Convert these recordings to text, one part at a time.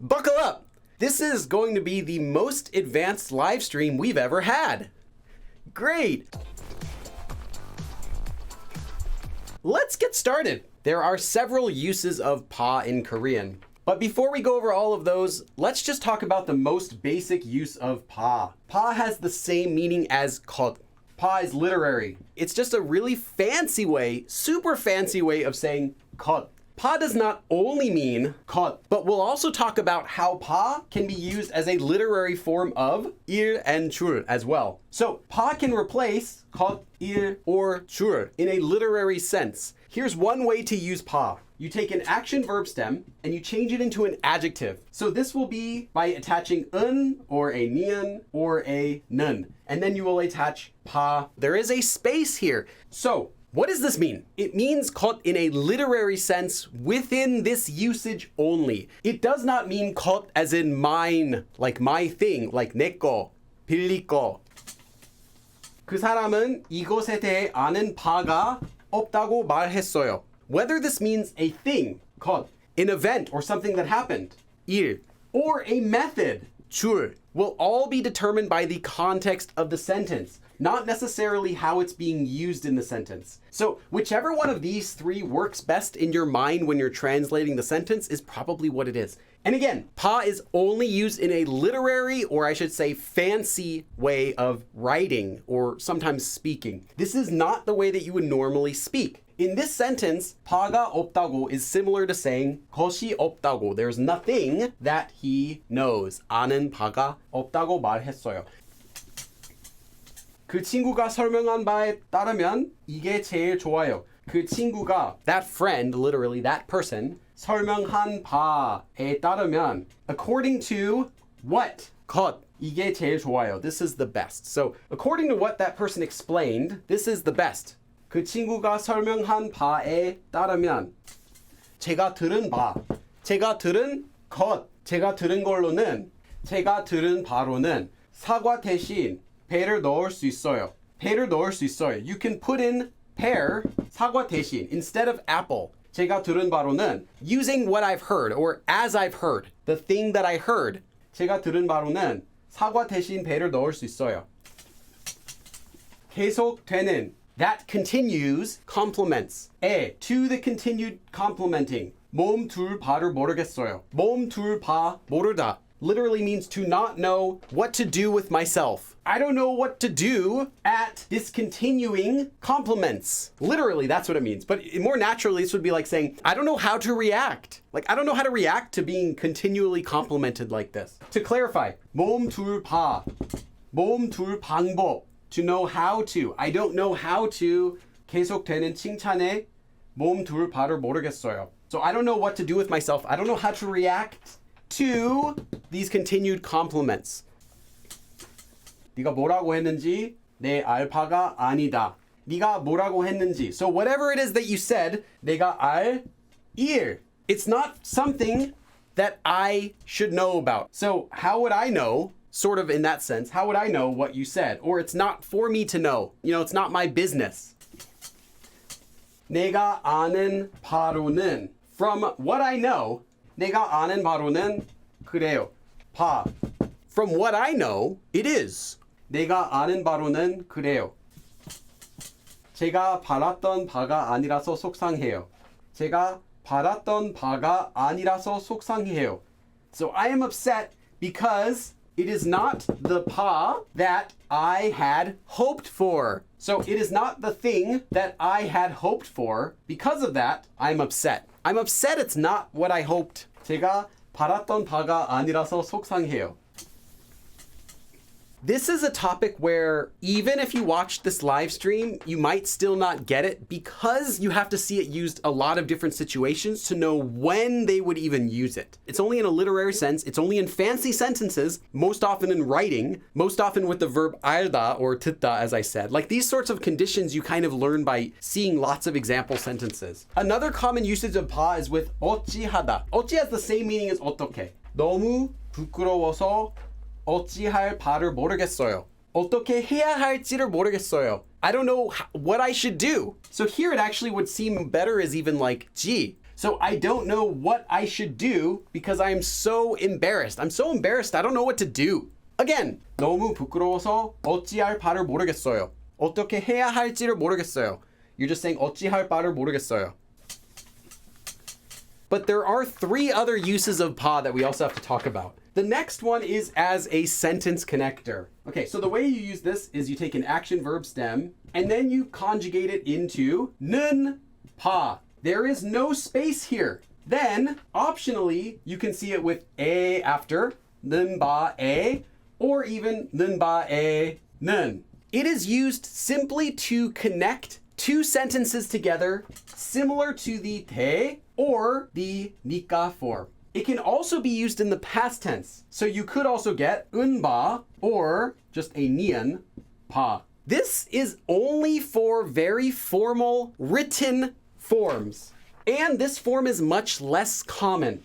Buckle up! This is going to be the most advanced live stream we've ever had. Great! Let's get started. There are several uses of pa in Korean. But before we go over all of those, let's just talk about the most basic use of pa. Pa has the same meaning as 것. Pa is literary. It's just a really fancy way, super fancy way of saying 것. Pa does not only mean 것, but we'll also talk about how pa can be used as a literary form of 일 and 줄 as well. So pa can replace 것, 일, or 줄 in a literary sense. Here's one way to use pa. You take an action verb stem and you change it into an adjective. So this will be by attaching un or a nian or a nun. And then you will attach pa. There is a space here. So what does this mean? It means 것 in a literary sense within this usage only. It does not mean 것 as in mine, like my thing, like 내 거, 빌리 거. 그 사람은 이것에 대해 아는 바가 없다고 말했어요. Whether this means a thing, 것, an event or something that happened, 일, or a method, 줄, will all be determined by the context of the sentence, not necessarily how it's being used in the sentence. So whichever one of these three works best in your mind when you're translating the sentence is probably what it is. And again, pa is only used in a literary, or I should say fancy way of writing or sometimes speaking. This is not the way that you would normally speak. In this sentence, 바가 없다고 is similar to saying 것이 없다고. There's nothing that he knows. 아는 바가 없다고 말했어요. 그 친구가 설명한 바에 따르면 이게 제일 좋아요. 그 친구가, that friend, literally that person, 설명한 바에 따르면, according to what? 것. 이게 제일 좋아요. This is the best. So according to what that person explained, this is the best. 그 친구가 설명한 바에 따르면 제가 들은 바, 제가 들은 것, 제가 들은 걸로는, 제가 들은 바로는 사과 대신 배를 넣을 수 있어요. 배를 넣을 수 있어요. You can put in pear, 사과 대신, instead of apple. 제가 들은 바로는, using what I've heard or as I've heard, the thing that I heard. 제가 들은 바로는 사과 대신 배를 넣을 수 있어요. 계속되는, that continues, complements. To the continued complementing. 몸 둘 바를 모르겠어요. 몸 둘 바 모르다 literally means to not know what to do with myself. I don't know what to do at discontinuing compliments. Literally, that's what it means. But more naturally, this would be like saying, I don't know how to react. Like, I don't know how to react to being continually complimented like this. To clarify, 몸 둘 바, 몸 둘 방법. To know how to. I don't know how to. 계속되는 칭찬에 몸 둘 바를 모르겠어요. So I don't know what to do with myself. I don't know how to react to these continued compliments. 네가 뭐라고 했는지 내 알바가 아니다. 네가 뭐라고 했는지. So whatever it is that you said, 내가 알 일. It's not something that I should know about. So how would I know? Sort of in that sense, how would I know what you said? Or it's not for me to know. You know, it's not my business. 내가 아는 바로는, from what I know, 내가 아는 바로는 그래요. 바. From what I know, it is. 내가 아는 바로는 그래요. 제가 바랐던 바가 아니라서 속상해요. 제가 바랐던 바가 아니라서 속상해요. So I am upset because it is not the pa that I had hoped for. So it is not the thing that I had hoped for. Because of that, I'm upset. I'm upset it's not what I hoped. 제가 바랐던 바가 아니라서 속상해요. This is a topic where even if you watched this live stream, you might still not get it because you have to see it used a lot of different situations to know when they would even use it. It's only in a literary sense. It's only in fancy sentences, most often in writing, most often with the verb 알다 or 듣다, as I said. Like these sorts of conditions you kind of learn by seeing lots of example sentences. Another common usage of 바 is with 어찌하다. 어찌 has the same meaning as 어떻게. 너무 부끄러워서 어찌할 바를 모르겠어요. 어떻게 해야 할지를 모르겠어요. I don't know what I should do. So here it actually would seem better as even like, gee, So I don't know what I should do because I am so embarrassed. I'm so embarrassed. I don't know what to do. Again, 너무 부끄러워서 어찌할 바를 모르겠어요. 어떻게 해야 할지를 모르겠어요. You're just saying 어찌할 바를 모르겠어요. But there are 3 other uses of 파 that we also have to talk about. The next one is as a sentence connector. Okay, so the way you use this is you take an action verb stem and then you conjugate it into 는 파. There is no space here. Then, optionally, you can see it with 에 after, 는 바 에, or even 는 바 에 는. It is used simply to connect 2 sentences together, similar to the 대 or the 니까 form. It can also be used in the past tense. So you could also get 은바 or just a 니은 바. This is only for very formal written forms. And this form is much less common.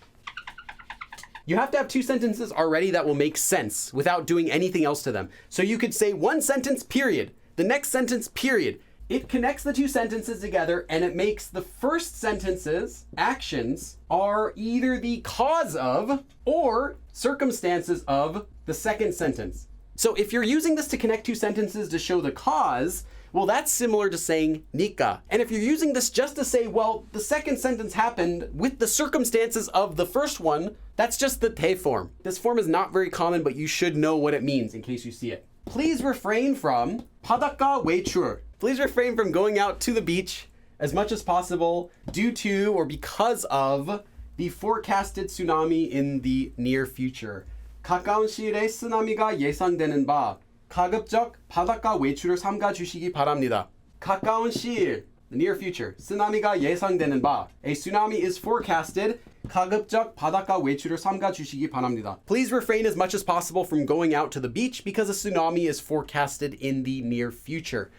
You have to have 2 sentences already that will make sense without doing anything else to them. So you could say one sentence, period. The next sentence, period. It connects the 2 sentences together and it makes the first sentence's actions are either the cause of or circumstances of the second sentence. So if you're using this to connect 2 sentences to show the cause, well, that's similar to saying 니까. And if you're using this just to say, well, the second sentence happened with the circumstances of the first one, that's just the 대 form. This form is not very common, but you should know what it means in case you see it. Please refrain from 바닷가 외출. Please refrain from going out to the beach as much as possible due to or because of the forecasted tsunami in the near future. 가까운 시일에 쓰나미가 예상되는 바 가급적 바닷가 외출을 삼가 주시기 바랍니다. 가까운 시일, the near future, 쓰나미가 예상되는 바, a tsunami is forecasted. 가급적 바닷가 외출을 삼가 주시기 바랍니다. Please refrain as much as possible from going out to the beach because a tsunami is forecasted in the near future.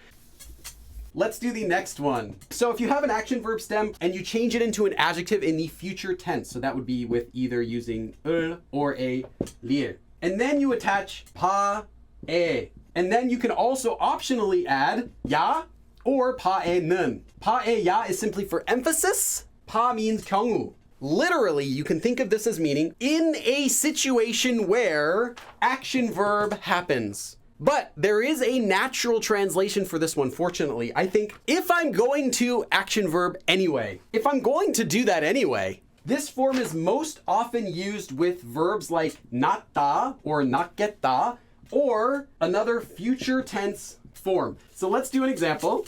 Let's do the next one. So if you have an action verb stem and you change it into an adjective in the future tense, so that would be with either using 을 or a lier. And then you attach 파, 에. And then you can also optionally add 야 or 파에는. 파에야 is simply for emphasis. 파 means 경우. Literally, you can think of this as meaning in a situation where action verb happens. But there is a natural translation for this one, fortunately. I think if I'm going to action verb anyway, if I'm going to do that anyway, this form is most often used with verbs like 낫다 or 낫겠다 or another future tense form. So let's do an example.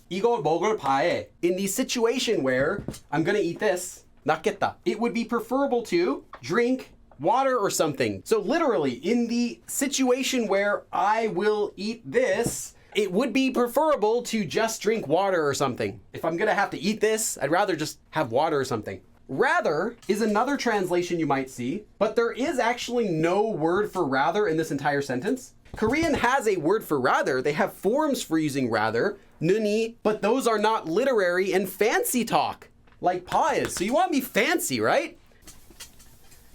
이거 먹을 바에. In the situation where I'm going to eat this, 낫겠다. It would be preferable to drink water or something. So literally, in the situation where I will eat this, it would be preferable to just drink water or something. If I'm gonna have to eat this, I'd rather just have water or something. Rather is another translation you might see, but there is actually no word for rather in this entire sentence. Korean has a word for rather. They have forms for using rather, 눈이, but those are not literary and fancy talk like 파 is. So you want to be fancy, right?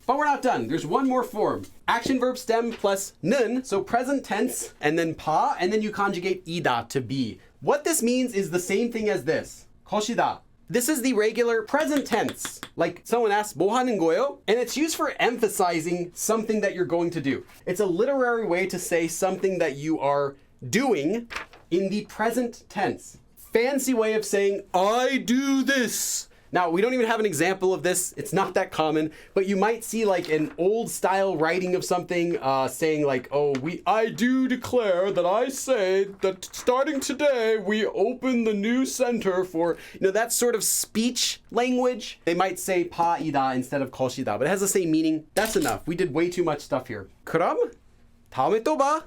But we're not done. There's one more form. Action verb stem plus 는, so present tense, and then 파, and then you conjugate 이다 to be. What this means is the same thing as this. 것이다. This is the regular present tense. Like someone asks, 뭐 하는 거예요? And it's used for emphasizing something that you're going to do. It's a literary way to say something that you are doing in the present tense. Fancy way of saying, I do this. Now, we don't even have an example of this. It's not that common, but you might see like an old style writing of something saying like, oh, I do declare that I say that starting today, we open the new center for, that sort of speech language. They might say 파이다 instead of 것이다, but it has the same meaning. That's enough. We did way too much stuff here. 그럼 다음에 또 봐.